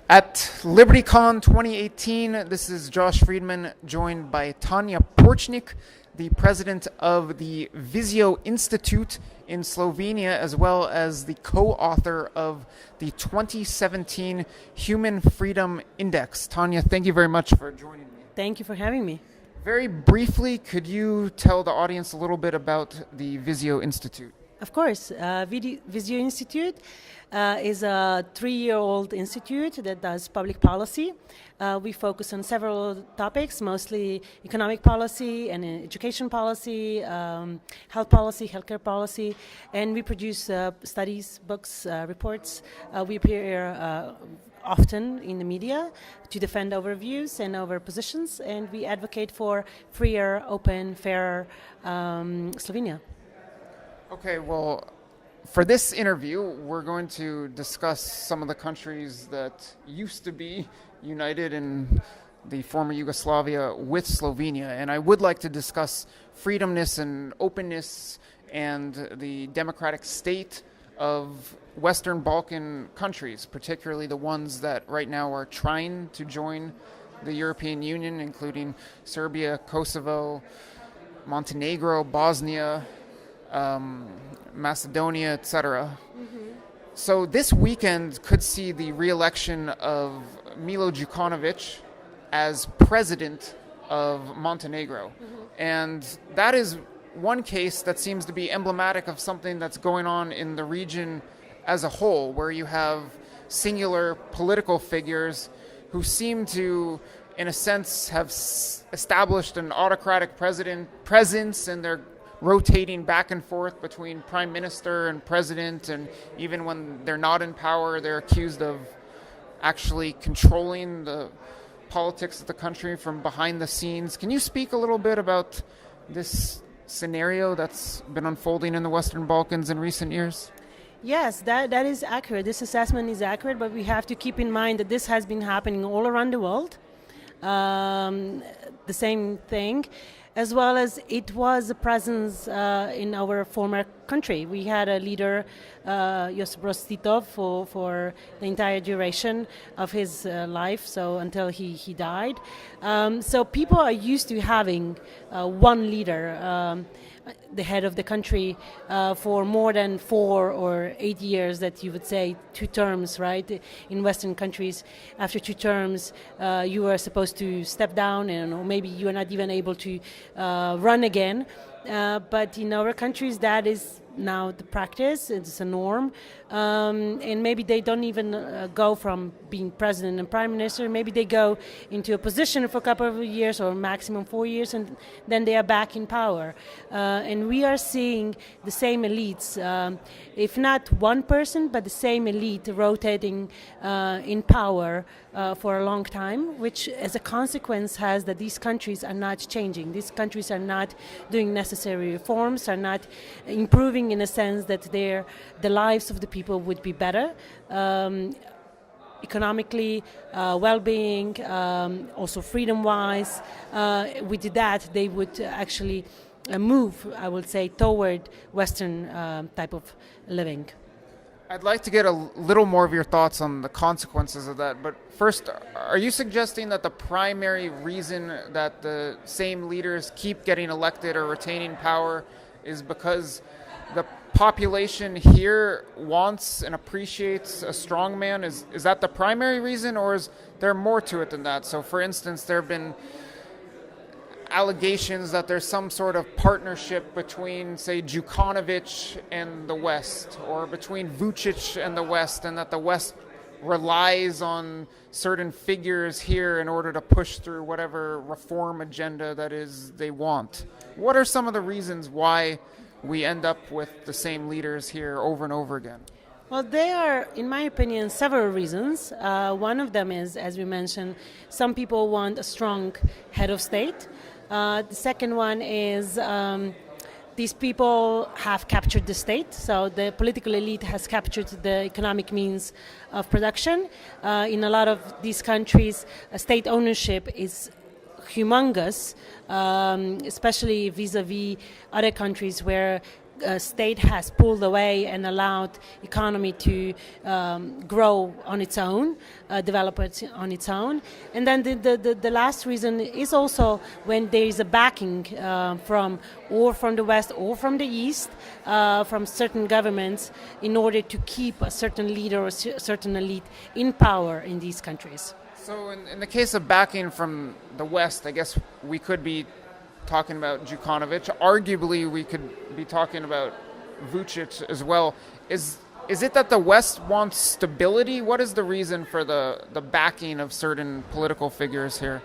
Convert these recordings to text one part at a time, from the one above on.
At LibertyCon 2018, this is Josh Friedman, joined by Tanja Porcnik, the president of the Visio Institut in Slovenia, as well as the co-author of the 2017 Human Freedom Index. Tanja, thank you very much for joining me. Thank you for having me. Very briefly, could you tell the audience a little bit about the Visio Institute? Of course, Visio Institut is a 3-year-old institute that does public policy. We focus on several topics, mostly economic policy and education policy, health policy, healthcare policy, and we produce studies, books, reports. We appear often in the media to defend our views and our positions, and we advocate for freer, open, fairer Slovenia. Okay, well, for this interview, we're going to discuss some of the countries that used to be united in the former Yugoslavia with Slovenia. And I would like to discuss freedomness and openness and the democratic state of Western Balkan countries, particularly the ones that right now are trying to join the European Union, including Serbia, Kosovo, Montenegro, Bosnia, Macedonia, etc. Mm-hmm. So this weekend could see the re-election of Milo Đukanović as president of Montenegro. Mm-hmm. And that is one case that seems to be emblematic of something that's going on in the region as a whole, where you have singular political figures who seem to, in a sense, have established an autocratic presence, and they're rotating back and forth between prime minister and president, and even when they're not in power, they're accused of actually controlling the politics of the country from behind the scenes. Can you speak a little bit about this scenario that's been unfolding in the Western Balkans in recent years? Yes, that is accurate. This assessment is accurate, but we have to keep in mind that this has been happening all around the world. The same thing, as well as it was a presence in our former country. We had a leader, Josip Broz Tito, for the entire duration of his life, so until he died. So people are used to having one leader, the head of the country, for more than 4 or 8 years, that you would say 2 terms, right? In Western countries, after 2 terms, you are supposed to step down, or maybe you are not even able to run again. But in our countries, that is now the practice. It's a norm, and maybe they don't even go from being president and prime minister. Maybe they go into a position for a couple of years or maximum 4 years, and then they are back in power. And we are seeing the same elites, if not one person, but the same elite rotating in power for a long time, which as a consequence has that these countries are not changing. These countries are not doing necessary reforms, are not improving in a sense that the lives of the people would be better, economically, well-being, also freedom-wise. With that, they would actually move, I would say, toward Western type of living. I'd like to get a little more of your thoughts on the consequences of that. But first, are you suggesting that the primary reason that the same leaders keep getting elected or retaining power is because the population here wants and appreciates a strongman? Is that the primary reason, or is there more to it than that? So, for instance, there have been allegations that there's some sort of partnership between, say, Đukanović and the West, or between Vučić and the West, and that the West relies on certain figures here in order to push through whatever reform agenda that is they want. What are some of the reasons why we end up with the same leaders here over and over again? Well, there are, in my opinion, several reasons. One of them is, as we mentioned, some people want a strong head of state. The second one is these people have captured the state, so the political elite has captured the economic means of production. In a lot of these countries, state ownership is humongous, especially vis-a-vis other countries where state has pulled away and allowed economy to grow on its own, develop it on its own. And then the last reason is also when there is a backing from the West or from the East, from certain governments, in order to keep a certain leader or certain elite in power in these countries. So in the case of backing from the West, I guess we could be talking about Đukanović. Arguably, we could be talking about Vučić as well. Is it that the West wants stability? What is the reason for the backing of certain political figures here?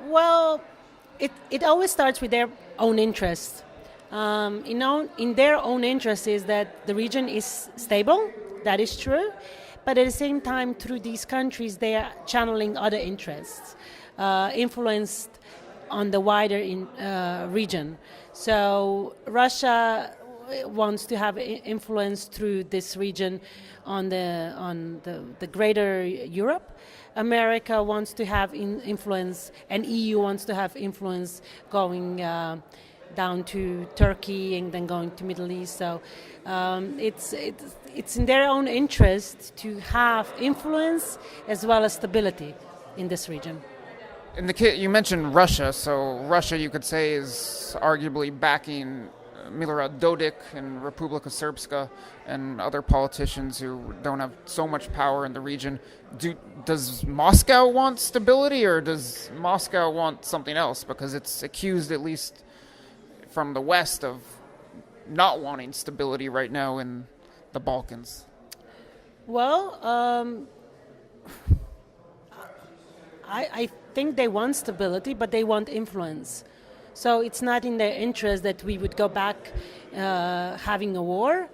Well, it always starts with their own interest. In their own interest is that the region is stable. That is true. But at the same time, through these countries, they are channeling other interests, influenced on the wider region. So Russia wants to have influence through this region on the greater Europe. America wants to have influence, and EU wants to have influence going down to Turkey and then going to Middle East. So it's in their own interest to have influence as well as stability in this region. You mentioned Russia, so Russia, you could say, is arguably backing Milorad Dodik and Republika Srpska and other politicians who don't have so much power in the region. Does Moscow want stability, or does Moscow want something else? Because it's accused, at least from the West, of not wanting stability right now in the Balkans. Well, I think they want stability, but they want influence. So it's not in their interest that we would go back having a war,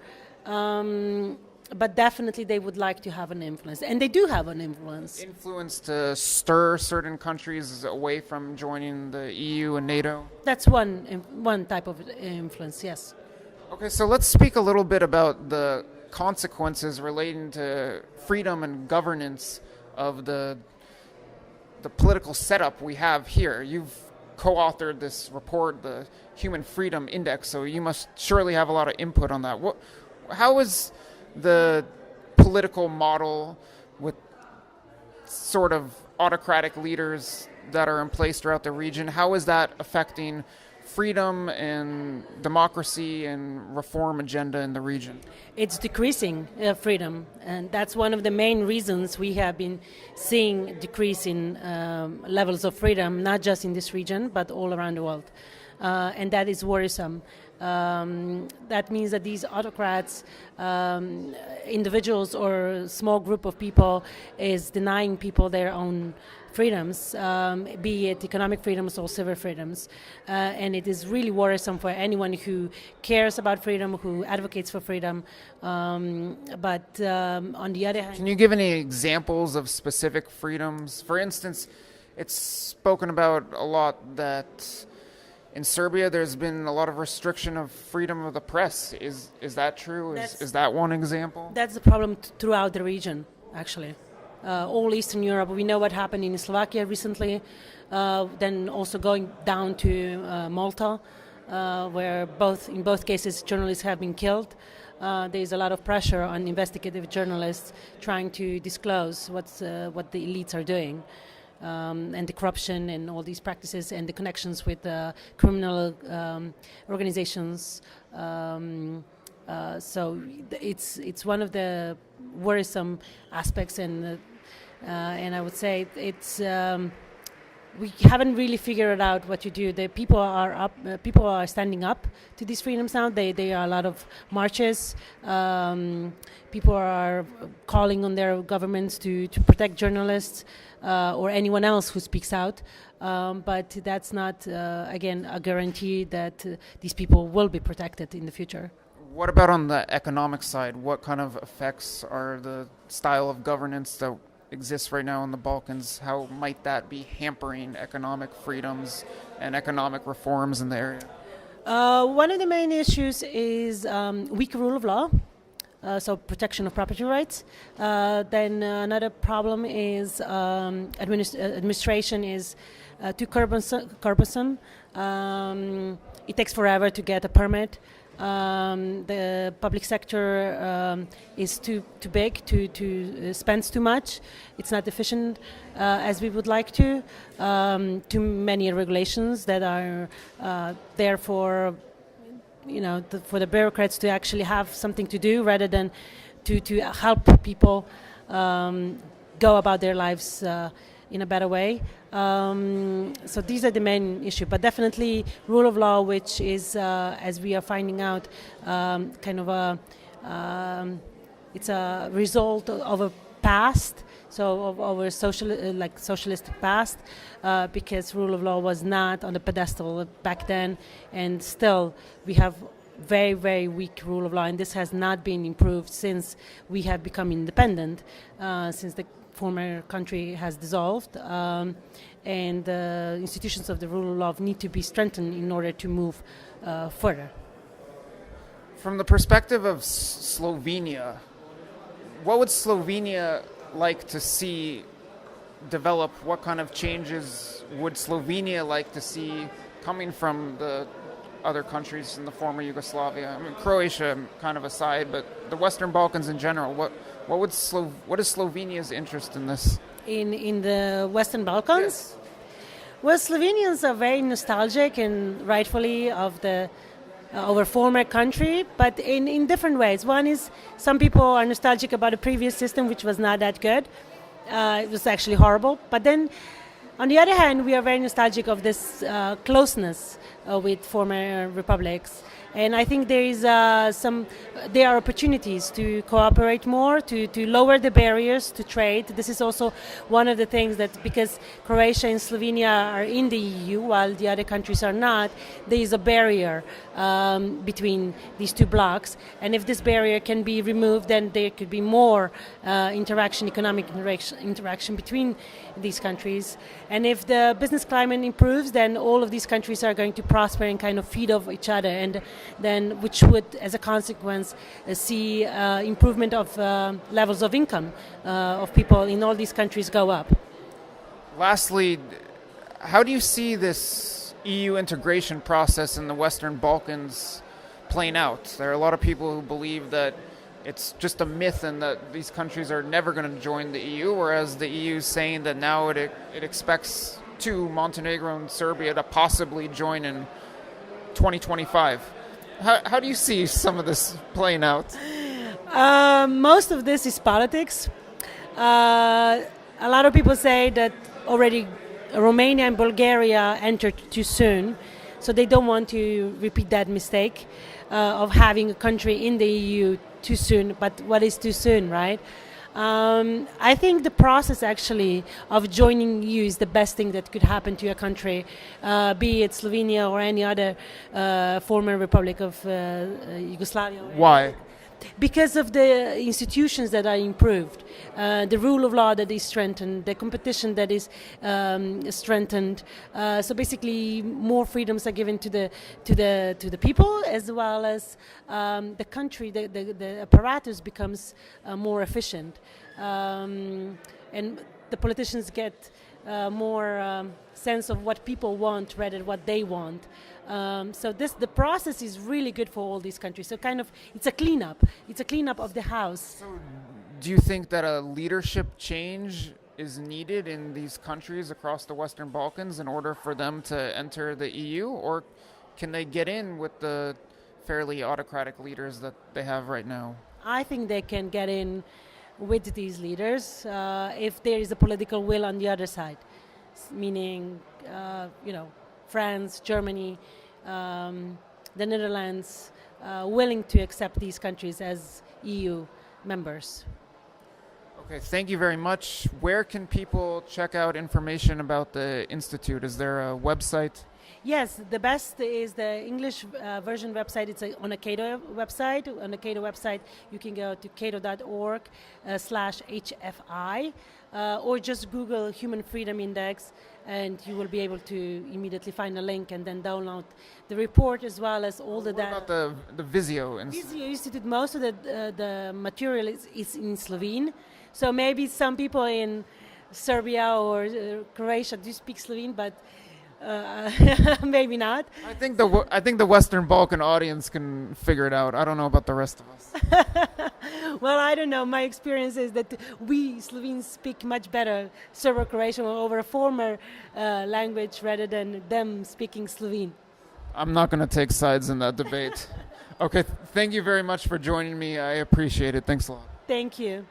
but definitely they would like to have an influence, and they do have an influence. Influence to stir certain countries away from joining the EU and NATO? That's one type of influence, yes. Okay, so let's speak a little bit about the consequences relating to freedom and governance of the political setup we have here. You've co-authored this report, the Human Freedom Index, so you must surely have a lot of input on that. How is the political model with sort of autocratic leaders that are in place throughout the region, how is that affecting freedom and democracy and reform agenda in the region? It's decreasing freedom, and that's one of the main reasons we have been seeing decrease in levels of freedom, not just in this region, but all around the world. And that is worrisome. That means that these autocrats, individuals or small group of people, is denying people their own freedoms, be it economic freedoms or civil freedoms. And it is really worrisome for anyone who cares about freedom, who advocates for freedom. But on the other hand... Can you give any examples of specific freedoms? For instance, it's spoken about a lot that in Serbia there's been a lot of restriction of freedom of the press. Is that true? Is that one example? That's the problem throughout the region, actually. All Eastern Europe. We know what happened in Slovakia recently, then also going down to Malta, where in both cases journalists have been killed. There's a lot of pressure on investigative journalists trying to disclose what the elites are doing, and the corruption and all these practices and the connections with criminal organizations. So it's one of the worrisome aspects, and I would say it's we haven't really figured out what to do. The people are standing up to these freedoms now. There are a lot of marches. People are calling on their governments to protect journalists or anyone else who speaks out. But that's not, again, a guarantee that these people will be protected in the future. What about on the economic side? What kind of effects are the style of governance that exists right now in the Balkans? How might that be hampering economic freedoms and economic reforms in the area? One of the main issues is weak rule of law, so protection of property rights. Then another problem is administration is too cumbersome. It takes forever to get a permit. The public sector is too big to spends too much. It's not efficient as we would like to. Too many regulations that are there for for the bureaucrats to actually have something to do rather than to help people go about their lives in a better way. So these are the main issue, but definitely rule of law, which is, as we are finding out, kind of it's a result of a past, so of our socialist past, because rule of law was not on the pedestal back then, and still we have very, very weak rule of law, and this has not been improved since we have become independent, since the former country has dissolved, and the institutions of the rule of law need to be strengthened in order to move further. From the perspective of Slovenia, what would Slovenia like to see develop? What kind of changes would Slovenia like to see coming from the other countries in the former Yugoslavia? I mean, Croatia kind of aside, but the Western Balkans in general. What is Slovenia's interest in this? In the Western Balkans? Yes. Well, Slovenians are very nostalgic and rightfully of our former country, but in different ways. One is some people are nostalgic about the previous system, which was not that good. It was actually horrible. But then, on the other hand, we are very nostalgic of this closeness with former republics. And I think there are opportunities to cooperate more, to lower the barriers to trade. This is also one of the things that, because Croatia and Slovenia are in the EU while the other countries are not, there is a barrier between these two blocks. And if this barrier can be removed, then there could be more economic interaction between these countries. And if the business climate improves, then all of these countries are going to prosper and kind of feed off each other, and then which would, as a consequence, see improvement of levels of income of people in all these countries go up. Lastly, how do you see this EU integration process in the Western Balkans playing out? There are a lot of people who believe that it's just a myth and that these countries are never going to join the EU, whereas the EU is saying that now it expects Montenegro and Serbia to possibly join in 2025. How do you see some of this playing out? Most of this is politics. A lot of people say that already Romania and Bulgaria entered too soon, so they don't want to repeat that mistake of having a country in the EU too soon. But what is too soon, right? I think the process actually of joining EU is the best thing that could happen to a country, be it Slovenia or any other former republic of Yugoslavia. Why? Because of the institutions that are improved, the rule of law that is strengthened, the competition that is strengthened. So basically, more freedoms are given to the people, as well as the country. The apparatus becomes more efficient, and the politicians get more sense of what people want rather than what they want. So the process is really good for all these countries. So kind of, it's a cleanup. It's a cleanup of the house. So do you think that a leadership change is needed in these countries across the Western Balkans in order for them to enter the EU? Or can they get in with the fairly autocratic leaders that they have right now? I think they can get in with these leaders if there is a political will on the other side, meaning, France, Germany, the Netherlands, willing to accept these countries as EU members. Okay, thank you very much. Where can people check out information about the Institute? Is there a website? Yes, the best is the English version website. It's on a Cato website. On the Cato website, you can go to cato.org/HFI, or just Google Human Freedom Index, and you will be able to immediately find a link and then download the report as well as all the data. What about the Visio Institut? Visio Institut, most of the material is in Slovene. So maybe some people in Serbia or Croatia do speak Slovene, but Maybe not. I think the Western Balkan audience can figure it out. I don't know about the rest of us. Well, I don't know. My experience is that we Slovenes speak much better Serbo-Croatian over a former language rather than them speaking Slovene. I'm not going to take sides in that debate. Okay, thank you very much for joining me. I appreciate it. Thanks a lot. Thank you.